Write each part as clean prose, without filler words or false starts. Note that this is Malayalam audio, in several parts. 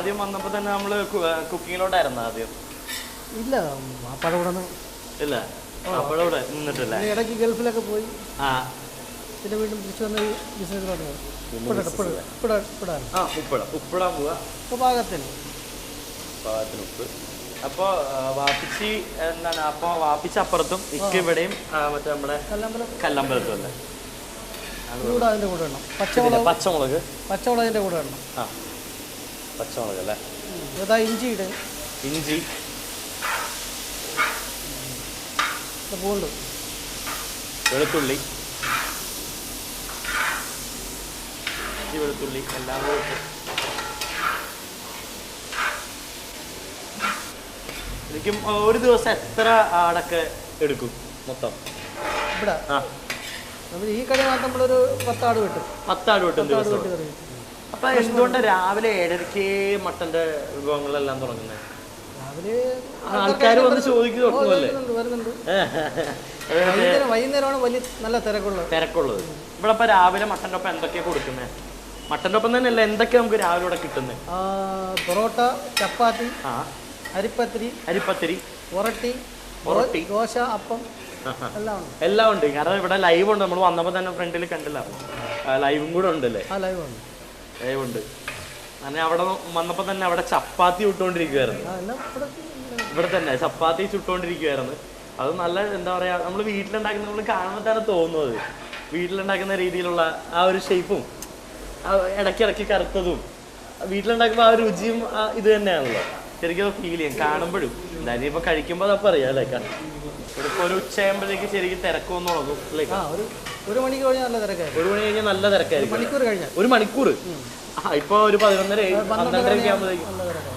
ആദ്യം വന്നപ്പോൾ തന്നെ നമ്മൾ കുക്കിങ്ങിലോട്ടായിരുന്നു ആദ്യം? ഇല്ല, വാപ്പാടെ കൂടെ ഇല്ല, വാപ്പാടെ കൂടെ നിന്നിട്ടില്ല. ഇടയ്ക്ക് ഗൾഫിലൊക്കെ പോയി ആ പിന്നെ വീണ്ടും തിരിച്ചു വന്ന ബിസിനസ്സിലോട്ട് ഉപ്പിടാൻ പോവാ. ഇപ്പോൾ പാകത്തിന് ഉപ്പ്. അപ്പോൾ വാപ്പിച്ചി എന്താണ്, അപ്പോൾ വാപ്പിച്ച അപ്പുറത്തും ഇക്ക ഇവിടെയും മറ്റേ നമ്മുടെ കല്ലമ്പലത്തും അല്ലേ? ചൂട് അതിൻ്റെ കൂടെ ഇടണം. പച്ചമുളക് അതിൻ്റെ കൂടെ ഇടണം. ആ പച്ചമുളക് അല്ലേ? ഇതാ ഇഞ്ചി ഇട്. ഇഞ്ചി, പൂണ്ട്, വെളുത്തുള്ളി എല്ലാം കൂടെ ശരിക്കും ഒരു ദിവസം എത്ര ആടൊക്കെ എടുക്കും മൊത്തം ഇവിടെ? ഈ കട മാത്രം നമ്മളൊരു 10 ആട് കിട്ടും. 10 ആട് കിട്ടും ദിവസം. അപ്പൊ എന്തുകൊണ്ട് രാവിലെ 7:30 മട്ടന്റെ വിഭവങ്ങളെല്ലാം തുടങ്ങുന്നത്? രാവിലെ ആൾക്കാർ വന്ന് ചോദിക്കുന്നു വരുന്നുണ്ട്. വൈകുന്നേരമാണ് വലിയ നല്ല തിരക്കുള്ളത്. ഇവിടെ ഇപ്പൊ രാവിലെ മട്ടന്റെ ഒപ്പം എന്തൊക്കെയാ കൊടുക്കുന്നത്? മട്ടന്റെ ഒപ്പം തന്നെ അല്ല, എന്തൊക്കെയാ നമുക്ക് രാവിലെ ഇവിടെ കിട്ടുന്നത്? പൊറോട്ട, ചപ്പാത്തി, അരിപ്പത്തിരി, ഉറട്ടി, ദോശ, അപ്പം എല്ലാം ഉണ്ട്. കാരണം ഇവിടെ ലൈവ് ഉണ്ട്. നമ്മൾ വന്നപ്പോൾ തന്നെ ഫ്രണ്ടിൽ കണ്ടില്ല, ലൈവും കൂടെ ഉണ്ടല്ലേ? ലൈവ് ഉണ്ട്. അങ്ങനെ അവിടെ വന്നപ്പോൾ തന്നെ അവിടെ ചപ്പാത്തി ചുട്ടുകൊണ്ടിരിക്കുവായിരുന്നു. ഇവിടെ തന്നെ ചപ്പാത്തി ചുട്ടുകൊണ്ടിരിക്കുവായിരുന്നു. അത് നല്ല എന്താ പറയാ, നമ്മൾ വീട്ടിലുണ്ടാക്കുന്ന നമ്മൾ കാണുമ്പോൾ തന്നെ തോന്നുന്നത് വീട്ടിലുണ്ടാക്കുന്ന രീതിയിലുള്ള ആ ഒരു ഷേപ്പും ഇടയ്ക്കിടയ്ക്ക് കറുത്തതും വീട്ടിലുണ്ടാക്കുമ്പോൾ ആ ഒരു രുചിയും ഇത് തന്നെയാണല്ലോ. ശരിക്കും ഫീൽ ചെയ്യും കാണുമ്പോഴും. എന്തായാലും ഇപ്പൊ കഴിക്കുമ്പോൾ അതപ്പം അറിയാം അല്ലേ? ഇവിടെ ഇപ്പോൾ ഒരു ഉച്ചയാകുമ്പോഴേക്ക് ശരിക്കും തിരക്കൊന്നും തുടങ്ങും അല്ലേ? ഒരു മണി കഴിഞ്ഞാൽ നല്ല തിരക്കായിരിക്കും. ഒരു മണിക്കൂർ ഇപ്പൊ ഒരു 11:30 12:30 ആകുമ്പോഴേക്കും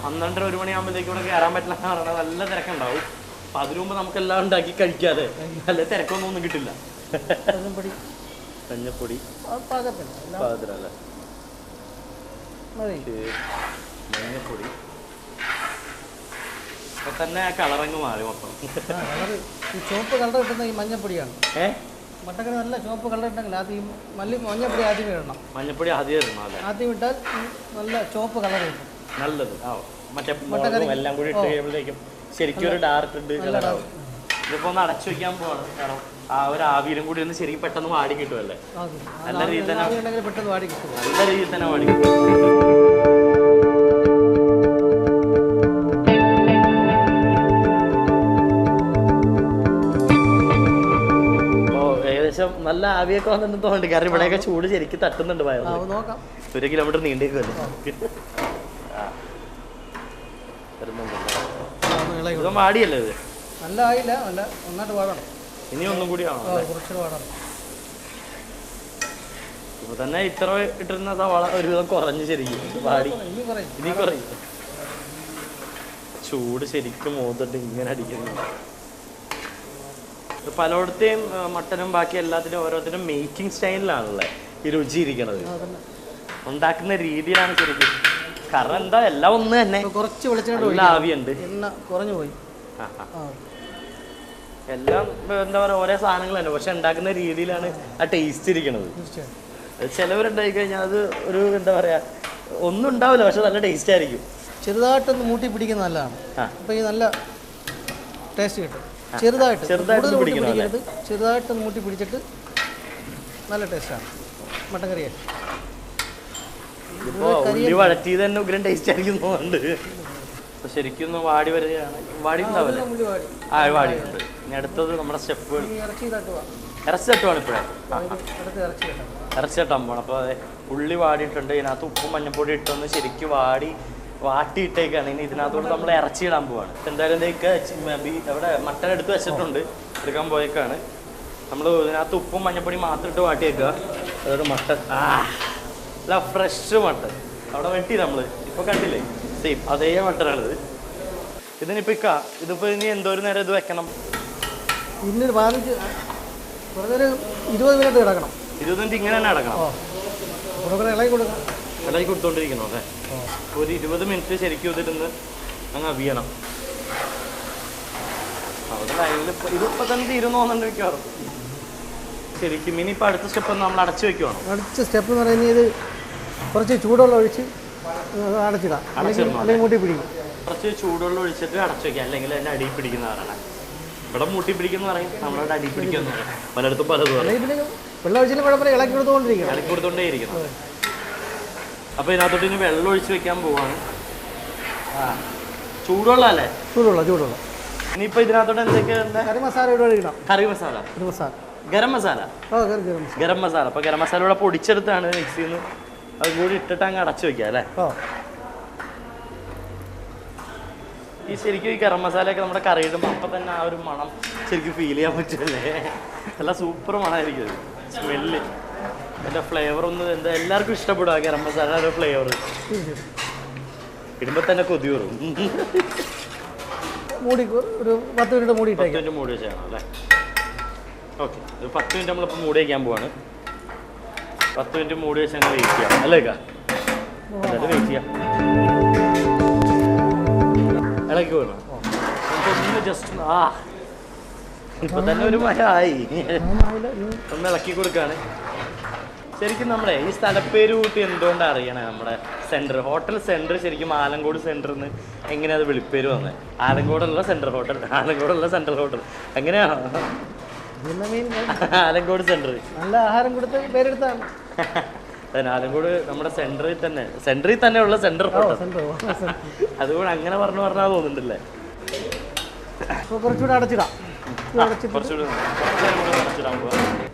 12:30 1 മണിയാകുമ്പോഴേക്കും ഇവിടെ കയറാൻ പറ്റില്ല എന്ന് പറഞ്ഞാൽ നല്ല തിരക്കുണ്ടാവും. അപ്പൊ അതിനു മുമ്പ് നമുക്ക് എല്ലാം ഉണ്ടാക്കി കഴിക്കാതെ നല്ല തിരക്കൊന്നും കിട്ടില്ല. മഞ്ഞപ്പൊടി പാകത്തിനല്ലേ? മഞ്ഞപ്പൊടി ഇപ്പൊ തന്നെ കളറങ്ങ് മാറി മൊത്തം. ചുവപ്പ് കളർ കിട്ടുന്ന ഈ മഞ്ഞപ്പൊടിയാണ്. മട്ടക്കറി നല്ല ചുവപ്പ് കളർ ഇട്ടെങ്കിൽ ആദ്യം മഞ്ഞപ്പൊടി ആദ്യം ഇടണം. മഞ്ഞപ്പൊടി ആദ്യം ഇടണം അല്ലേ? ആദ്യം ഇട്ടാൽ നല്ല ചുവപ്പ് കളർ കിട്ടും. നല്ലത്. മറ്റേ മുളകും എല്ലാം കൂടി ഇട്ട് കഴിയുമ്പോഴേക്കും ശരിക്കും ഒരു ഡാർക്ക് കളറാവും. ഇതിപ്പോ ഒന്ന് അടച്ചു വെക്കാൻ പോവാണ്. കാരണം ആ ഒരു ആവിയിലും കൂടി ഒന്ന് ശരിക്കും പെട്ടെന്ന് വാടി കിട്ടുമല്ലേ? നല്ല രീതിയിൽ തന്നെ വാടി കിട്ടും. നല്ല ആവിയൊക്കെ വന്നിട്ട് തോന്നുന്നുണ്ട്. കാരണം ഇവിടെയൊക്കെ ചൂട് ശരിക്കും തട്ടുന്നുണ്ട്. 1 കിലോമീറ്റർ നീണ്ടേക്കുമല്ലേ? ഇതും വാടിയല്ലേ? ഇത് നല്ല ആയില്ല, നല്ല നന്നായിട്ട് വാടണം. ഇനി ഒന്നും കൂടി ആണോ? കുറച്ചുകൂടി വാടണം. ഇപ്പൊ തന്നെ ഇത്ര ഇട്ടിരുന്ന സവാള ഒരുവിധം കുറഞ്ഞു ശരിക്കും വാടി. ഇനി കുറയും. ചൂട് ശരിക്കും മോതിട്ട് ഇങ്ങനെ അടിക്കുന്നു. പലയിടത്തെയും മട്ടനും ബാക്കി എല്ലാത്തിനും ഓരോരുത്തരും മേക്കിംഗ് സ്റ്റൈലിലാണല്ലേ ഈ രുചി ഇരിക്കണത്. ഉണ്ടാക്കുന്ന രീതിയിലാണ് ശരിക്കും. കാരണം എന്താ എല്ലാം ഒന്ന് തന്നെ. കുറച്ച് വെളിച്ചെണ്ണ ആവിയുണ്ട്, കുറഞ്ഞു പോയി. എല്ലാം എന്താ പറയുക ഓരോ സാധനങ്ങൾ തന്നെ, പക്ഷെ ഉണ്ടാക്കുന്ന രീതിയിലാണ് ആ ടേസ്റ്റ് ഇരിക്കണത്. ചിലവരുണ്ടായി കഴിഞ്ഞാൽ അത് ഒരു എന്താ പറയാ ഒന്നും ഉണ്ടാവില്ല, പക്ഷെ നല്ല ടേസ്റ്റ് ആയിരിക്കും. ചെറുതായിട്ടൊന്ന് മൂട്ടി പിടിക്കുന്ന നല്ലതാണ്. അപ്പൊ ഈ നല്ല ടേസ്റ്റ് കിട്ടും. ചെറുതായിട്ടൊന്ന് മൂട്ടി പിടിച്ചിട്ട് നല്ല ടേസ്റ്റാണ് മട്ടൻ കറിയെ. ഉള്ളി വഴറ്റിയത് തന്നെ ഉഗ്രം ടേസ്റ്റ് ആയിരിക്കും തോന്നുന്നുണ്ട്. അപ്പൊ ശരിക്കും വാടി വരികയാണ്. വാടി ഉണ്ടാവില്ലേ? വാടിയുണ്ട്. ഇനി അടുത്തത് നമ്മുടെ സ്റ്റെപ്പുകൾ. ഇറച്ചി തട്ടുവാണ് ഇപ്പോഴേ. ഇറച്ചി തട്ടാൻ പോകണം. അപ്പോൾ ഉള്ളി വാടിയിട്ടുണ്ട്. ഇതിനകത്ത് ഉപ്പും മഞ്ഞപ്പൊടി ഇട്ടൊന്ന് ശരിക്കും വാട്ടിയിട്ടേക്കാണ്. ഇനി ഇതിനകത്തോട് നമ്മൾ ഇറച്ചി ഇടാൻ പോവാണ്. എന്തായാലും അവിടെ മട്ടൻ എടുത്ത് വെച്ചിട്ടുണ്ട്, എടുക്കാൻ പോയേക്കാണ്. നമ്മൾ ഇതിനകത്ത് ഉപ്പും മഞ്ഞപ്പൊടി മാത്രം ഇട്ട് വാട്ടിയേക്കുക. അതൊരു മട്ടൻ അല്ല ഫ്രഷ് മട്ടൻ അവിടെ വെട്ടി നമ്മൾ ഇപ്പോൾ കണ്ടില്ലേ? സെയിം അതേ മട്ടനാണിത്. ഇതിനിപ്പോൾ ഇതിപ്പോൾ ഇനി എന്തോരം നേരം ഇത് വെക്കണം? ഇന്നൊരു 20 മിനിറ്റ് കിടക്കണം. 20 മിനിറ്റ് ഇങ്ങനെ തന്നെ കിടക്കണം. ഇളകി കൊടുത്തോണ്ടിരിക്കണം അല്ലേ? ഒരു 20 മിനിറ്റ് ശരിക്കും ഇതിരുന്ന് അങ്ങ് അവിയണം. അവിടെ ലൈനിൽ ഇതിപ്പോൾ തന്നെ തീരുന്നു തോന്നുന്നുണ്ട് മിക്കവാറും. ശരിക്കും ഇനിയിപ്പോൾ അടുത്ത സ്റ്റെപ്പ് നമ്മൾ അടച്ചു വെക്കുവാണ്. അടുത്ത സ്റ്റെപ്പ് എന്ന് പറയുന്നത് ഇത് കുറച്ച് ചൂടുവെള്ളം ഒഴിച്ച് അടച്ചിടാം, അടച്ചിടണം അല്ലെങ്കിൽ മൂട്ടി പിടിക്കും. കുറച്ച് ചൂടുവെള്ളം ഒഴിച്ചിട്ട് അടച്ചു വയ്ക്കുക, അല്ലെങ്കിൽ അതിൻ്റെ അടിയിൽ പിടിക്കുന്നതാണ്. ഇവിടെ മൂട്ടി പിടിക്കുന്ന പറയും, നമ്മളവിടെ അടിയിൽ പിടിക്കുമെന്ന് പറയും. പലയിടത്തും പലതും പറയും. വെള്ളം ഒഴിച്ചാലും കുഴപ്പമില്ല, ഇളക്കി കൊടുത്തുകൊണ്ടിരിക്കണം. ഇളക്കി കൊടുത്തോണ്ടേ ഇരിക്കണം. അപ്പോൾ ഇതിനകത്തോട്ട് ഇനി വെള്ളം ഒഴിച്ച് വെക്കാൻ പോവാണ്. ചൂടുവെള്ളം അല്ലേ? ചൂടുവെള്ളം. ഇനിയിപ്പോൾ ഇതിനകത്തോട്ട് എന്തൊക്കെയുണ്ട്? കറി മസാല ഇവിടെ ഒഴിക്കണം. കറി മസാല, ഗരം മസാല. ഗരം മസാല. അപ്പോൾ ഗരം മസാല ഇവിടെ പൊടിച്ചെടുത്താണ് മിക്സ് ചെയ്യുന്നത്. അതും കൂടി ഇട്ടിട്ട് അങ്ങ് അടച്ചു വെക്കുക അല്ലേ? ഈ ശരിക്കും ഈ ഗരം മസാലയൊക്കെ നമ്മുടെ കറി ഇടുമ്പോൾ അപ്പം തന്നെ ആ ഒരു മണം ശരിക്കും ഫീൽ ചെയ്യാൻ പറ്റുമല്ലേ? നല്ല സൂപ്പർ മണമായിരിക്കും സ്മെല്ല്. അതിൻ്റെ ഫ്ലേവറൊന്നും എന്താ എല്ലാവർക്കും ഇഷ്ടപ്പെടും ആ ഗരം മസാലയുടെ ഫ്ലേവർ. ഇടുമ്പോൾ തന്നെ കൊതി വരും. മൂടി ഒരു 10 മിനിറ്റ് മൂടി 10 മിനിറ്റ് മൂടി വെച്ചാണ് അല്ലേ? ഓക്കെ, ഒരു 10 മിനിറ്റ് നമ്മളിപ്പോൾ മൂടി വയ്ക്കാൻ പോവാണ്. 10 മിനിറ്റ് മൂടി വെച്ച് അങ്ങനെ വെയിറ്റ് ചെയ്യാം അല്ലേ? എന്നിട്ട് വെയിറ്റ് ചെയ്യാം. ഇളക്കി പോകണം. നമുക്കൊന്ന് ജസ്റ്റ് ഇപ്പൊ തന്നെ ഒരു മഴ ആയി. ഒന്ന് ഇളക്കി കൊടുക്കാണ്. ശരിക്കും നമ്മുടെ ഈ സ്ഥലപ്പേര് കൂട്ടി എന്തുകൊണ്ടാണ് അറിയണേ? നമ്മുടെ സെൻറ്റർ ഹോട്ടൽ സെൻറ്റർ ശരിക്കും ആലങ്കോട് സെൻറ്ററിന്ന് എങ്ങനെയാണ് അത് വിളിപ്പേര് വന്നത്? ആലങ്കോടുള്ള സെൻട്രൽ ഹോട്ടൽ, ആലങ്കോടുള്ള സെൻട്രൽ ഹോട്ടൽ എങ്ങനെയാണോ? ആലങ്കോട് സെൻറ്റർ നല്ല ആഹാരം കൊടുത്ത് പേരെടുത്താണ്. ആലങ്കോട് നമ്മുടെ സെൻറ്ററിൽ തന്നെ ഉള്ള സെൻട്രൽ ഹോട്ടൽ. അതുകൊണ്ട് അങ്ങനെ പറഞ്ഞാൽ തോന്നുന്നുണ്ടല്ലേ? കുറച്ചുകൂടെ അടച്ചിടാം.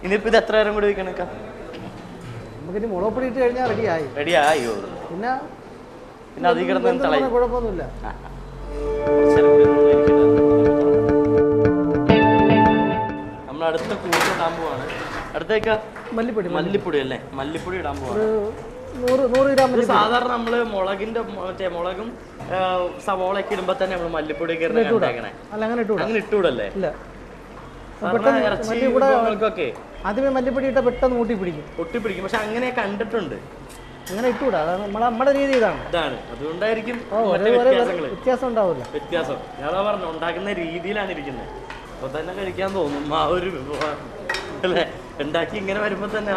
ഇനിയിപ്പോൾ ഇത് എത്ര നേരം കൂടി വയ്ക്കണേക്കാം? നമുക്കിനി മുളപ്പൊടി ഇട്ട് കഴിഞ്ഞാൽ റെഡിയായി. പിന്നെ അധികം കിടന്ന് കുഴപ്പമൊന്നുമില്ല. നമ്മൾ അടുത്ത കൂട്ടിടാൻ പോവാണ്. അടുത്തേക്ക് മല്ലിപ്പൊടി അല്ലേ? മല്ലിപ്പൊടി ഇടാൻ പോവാണ്. 100 ഗ്രാം. സാധാരണ നമ്മള് മുളകും സവോളയൊക്കെ ഇടുമ്പോ തന്നെ നമ്മൾ മല്ലിപ്പൊടിയൊക്കെ അങ്ങനെ ഇട്ടൂടല്ലേ? ആദ്യമേ മല്ലിപ്പൊടി ഇട്ട പെട്ടെന്ന് ഒട്ടിപ്പിടിക്കും. പക്ഷെ അങ്ങനെ കണ്ടിട്ടുണ്ട്. അങ്ങനെ ഇട്ടൂടാ. നമ്മുടെ രീതി ഇതാണ്. അതുകൊണ്ടായിരിക്കും വ്യത്യാസം ഉണ്ടാവില്ല. വ്യത്യാസം ഞാൻ പറഞ്ഞു, ഉണ്ടാക്കുന്ന രീതിയിലാണ് ഇരിക്കുന്നത്. അപ്പൊ തന്നെ കഴിക്കാൻ തോന്നും ആ ഒരു വിഭവം അല്ലേ? ഉണ്ടാക്കി ഇങ്ങനെ വരുമ്പോ തന്നെ